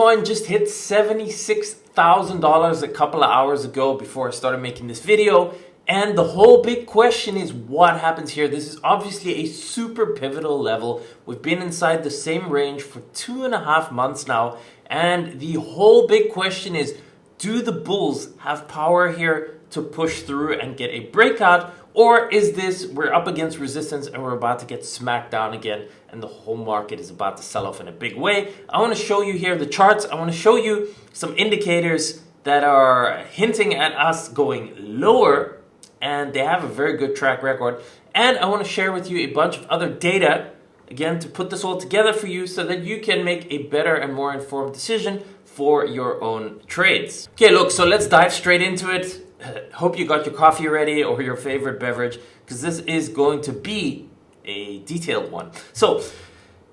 Bitcoin just hit $76,000 a couple of hours ago before I started making this video. And the whole big question is what happens here. This is obviously a super pivotal level. We've been inside the same range for 2.5 months now. And the whole big question is, do the bulls have power here to push through and get a breakout? Or is this, we're up against resistance and we're about to get smacked down again and the whole market is about to sell off in a big way? I want to show you here the charts. I want to show you some indicators that are hinting at us going lower, and they have a very good track record. And I want to share with you a bunch of other data, again, to put this all together for you so that you can make a better and more informed decision for your own trades. Okay, look, so let's dive straight into it. Hope you got your coffee ready or your favorite beverage, because this is going to be a detailed one. So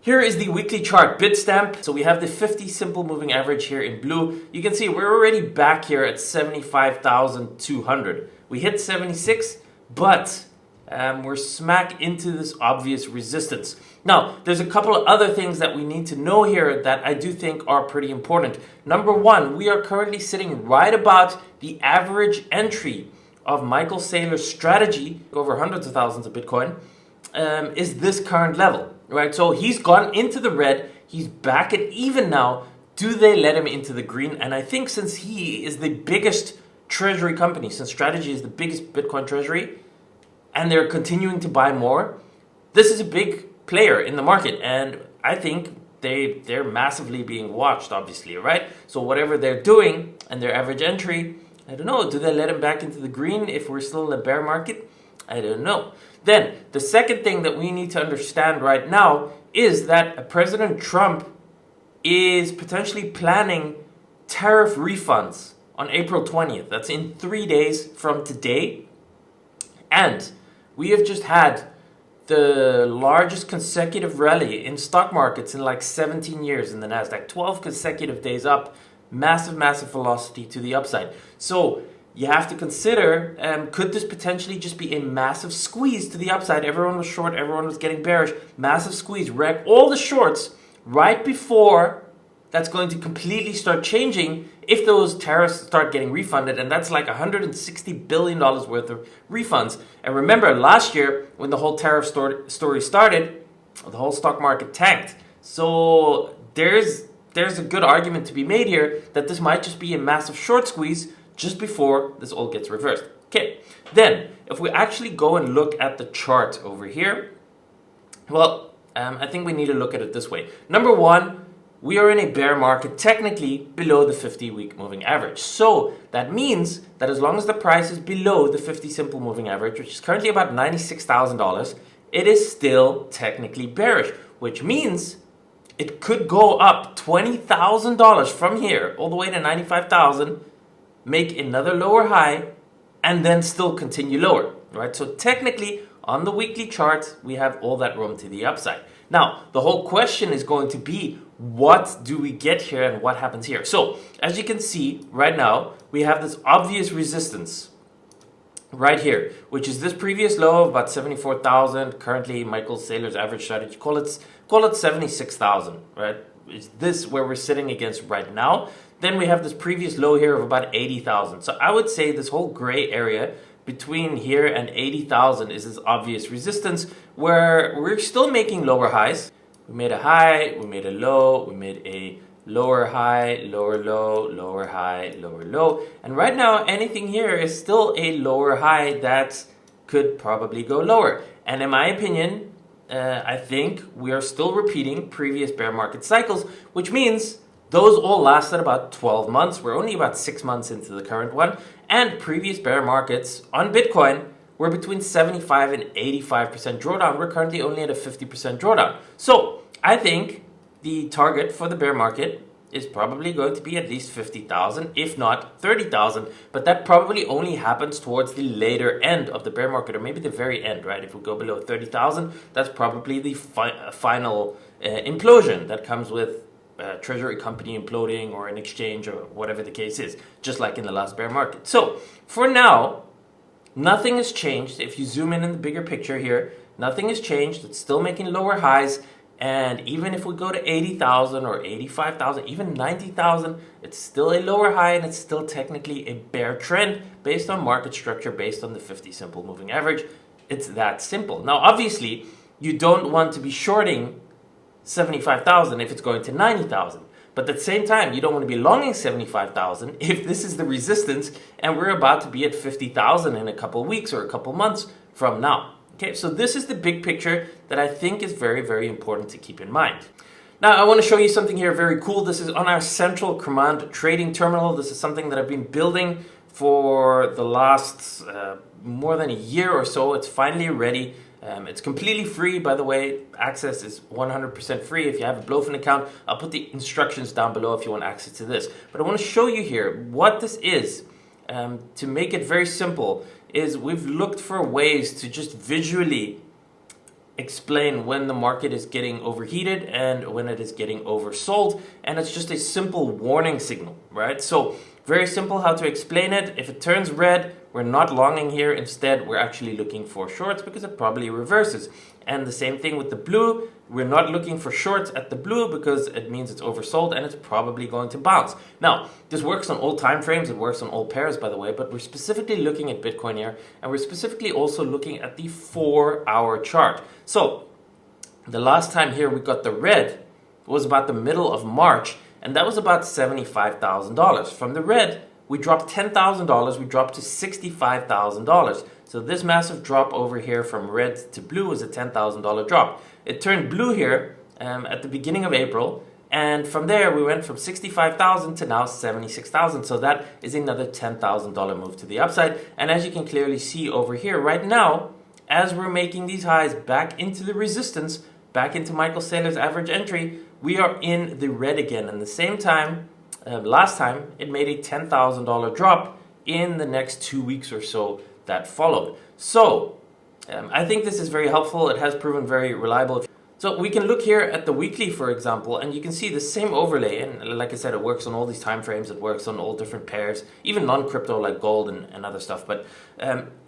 here is the weekly chart Bitstamp. So we have the 50 simple moving average here in blue. You can see we're already back here at 75,200. We hit 76, but we're smack into this obvious resistance. Now, there's a couple of other things that we need to know here that I do think are pretty important. Number one, we are currently sitting right about the average entry of Michael Saylor's strategy, over hundreds of thousands of Bitcoin, is this current level, right? So he's gone into the red, he's back at even now. Do they let him into the green? And I think since he is the biggest treasury company, since Strategy is the biggest Bitcoin treasury, and they're continuing to buy more, this is a big player in the market, and I think they're massively being watched, obviously, right? So whatever they're doing and their average entry, I don't know, do they let him back into the green if we're still in a bear market? I don't know. Then the second thing that we need to understand right now is that President Trump is potentially planning tariff refunds on April 20th. That's in 3 days from today. And we have just had the largest consecutive rally in stock markets in like 17 years in the Nasdaq. 12 consecutive days up, massive velocity to the upside. So you have to consider, could this potentially just be a massive squeeze to the upside? Everyone was short, everyone was getting bearish. Massive squeeze, wreck all the shorts right before that's going to completely start changing if those tariffs start getting refunded, and that's like $160 billion worth of refunds. And remember, last year, when the whole tariff story started, the whole stock market tanked. So there's a good argument to be made here that this might just be a massive short squeeze just before this all gets reversed. Okay, then if we actually go and look at the chart over here, well, I think we need to look at it this way. Number one, we are in a bear market technically below the 50-week moving average. So that means that as long as the price is below the 50 simple moving average, which is currently about $96,000, it is still technically bearish, which means it could go up $20,000 from here all the way to 95,000, make another lower high, and then still continue lower, right? So technically on the weekly chart, we have all that room to the upside. Now, the whole question is going to be, what do we get here and what happens here? So, as you can see right now, we have this obvious resistance right here, which is this previous low of about 74,000. Currently, Michael Saylor's average strategy, call it 76,000, right? Is this where we're sitting against right now? Then we have this previous low here of about 80,000. So I would say this whole gray area between here and 80,000 is this obvious resistance where we're still making lower highs. We made a high, we made a low, we made a lower high, lower low, lower high, lower low. And right now, anything here is still a lower high that could probably go lower. And in my opinion, I think we are still repeating previous bear market cycles, which means those all lasted about 12 months. We're only about 6 months into the current one. And previous bear markets on Bitcoin were between 75 and 85% drawdown. We're currently only at a 50% drawdown. So I think the target for the bear market is probably going to be at least 50,000, if not 30,000. But that probably only happens towards the later end of the bear market, or maybe the very end, right? If we go below 30,000, that's probably the final implosion that comes with a treasury company imploding or an exchange or whatever the case is, just like in the last bear market. So for now, nothing has changed. If you zoom in the bigger picture here, nothing has changed. It's still making lower highs. And even if we go to 80,000 or 85,000, even 90,000, it's still a lower high and it's still technically a bear trend based on market structure, based on the 50 simple moving average. It's that simple. Now, obviously, you don't want to be shorting 75,000 if it's going to 90,000. But at the same time, you don't want to be longing 75,000 if this is the resistance and we're about to be at 50,000 in a couple weeks or a couple months from now. Okay, so this is the big picture that I think is very, very important to keep in mind. Now, I want to show you something here very cool. This is on our central command trading terminal. This is something that I've been building for the last more than a year or so. It's finally ready. It's completely free, by the way. Access is 100% free. If you have a Blofin account, I'll put the instructions down below if you want access to this. But I want to show you here what this is. To make it very simple, is we've looked for ways to just visually explain when the market is getting overheated and when it is getting oversold, and it's just a simple warning signal, right? So very simple how to explain it. If it turns red, we're not longing here. Instead, we're actually looking for shorts because it probably reverses. And the same thing with the blue. We're not looking for shorts at the blue because it means it's oversold and it's probably going to bounce. Now, this works on all time frames. It works on all pairs, by the way, but we're specifically looking at Bitcoin here, and we're specifically also looking at the 4-hour chart. So the last time here we got the red was about the middle of March, and that was about $75,000. From the red, we dropped $10,000, we dropped to $65,000. So this massive drop over here from red to blue is a $10,000 drop. It turned blue here at the beginning of April, and from there we went from $65,000 to now $76,000. So that is another $10,000 move to the upside. And as you can clearly see over here right now, as we're making these highs back into the resistance, back into Michael Saylor's average entry, we are in the red again. And the same time, last time, it made a $10,000 drop in the next 2 weeks or so that followed. So I think this is very helpful. It has proven very reliable. So we can look here at the weekly, for example, and you can see the same overlay. And like I said, it works on all these time frames. It works on all different pairs, even non-crypto like gold and other stuff. But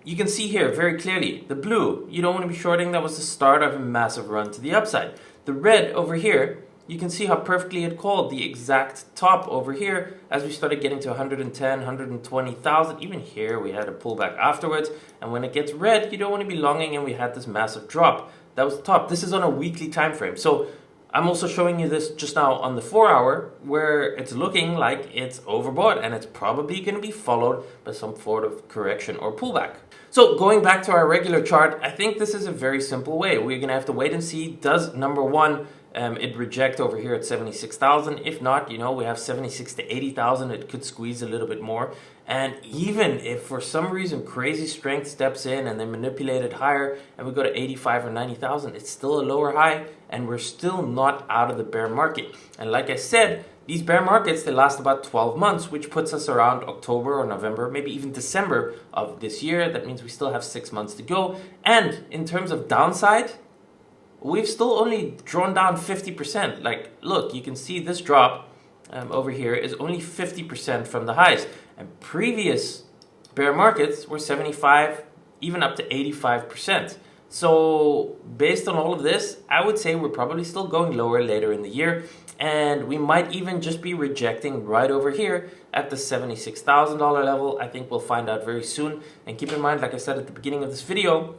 you can see here very clearly, the blue, you don't want to be shorting. That was the start of a massive run to the upside. The red over here, you can see how perfectly it called the exact top over here as we started getting to 110, 120,000. Even here we had a pullback afterwards. And when it gets red, you don't want to be longing, and we had this massive drop. That was the top. This is on a weekly time frame. So I'm also showing you this just now on the 4-hour, where it's looking like it's overbought and it's probably going to be followed by some sort of correction or pullback. So going back to our regular chart, I think this is a very simple way. We're going to have to wait and see, does number one, it reject over here at 76,000. If not, we have 76 to 80,000. It could squeeze a little bit more. And even if for some reason crazy strength steps in and they manipulate it higher and we go to 85 or 90,000, it's still a lower high and we're still not out of the bear market. And like I said, these bear markets, they last about 12 months, which puts us around October or November, maybe even December of this year. That means we still have 6 months to go. And in terms of downside, we've still only drawn down 50%. Like, look, you can see this drop over here is only 50% from the highs. And previous bear markets were 75, even up to 85%. So based on all of this, I would say we're probably still going lower later in the year. And we might even just be rejecting right over here at the $76,000 level. I think we'll find out very soon. And keep in mind, like I said at the beginning of this video,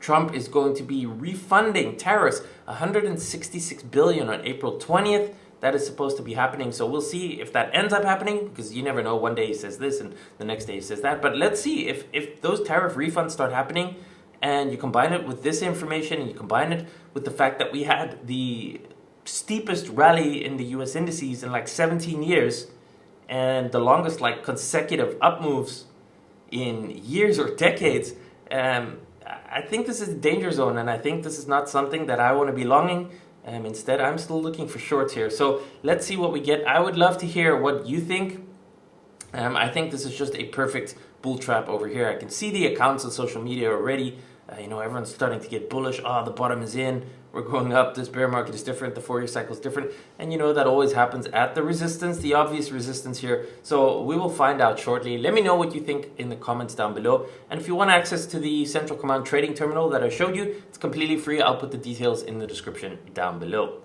Trump is going to be refunding tariffs, $166 billion on April 20th. That is supposed to be happening. So we'll see if that ends up happening, because you never know. One day he says this and the next day he says that. But let's see if those tariff refunds start happening, and you combine it with this information and you combine it with the fact that we had the steepest rally in the US indices in like 17 years and the longest like consecutive up moves in years or decades, I think this is a danger zone, and I think this is not something that I want to be longing. Instead, I'm still looking for shorts here. So let's see what we get. I would love to hear what you think. I think this is just a perfect bull trap over here. I can see the accounts on social media already Everyone's starting to get bullish. The bottom is in. We're going up. This bear market is different. The 4-year cycle is different. And that always happens at the resistance, the obvious resistance here. So we will find out shortly. Let me know what you think in the comments down below. And if you want access to the Central Command trading terminal that I showed you, it's completely free. I'll put the details in the description down below.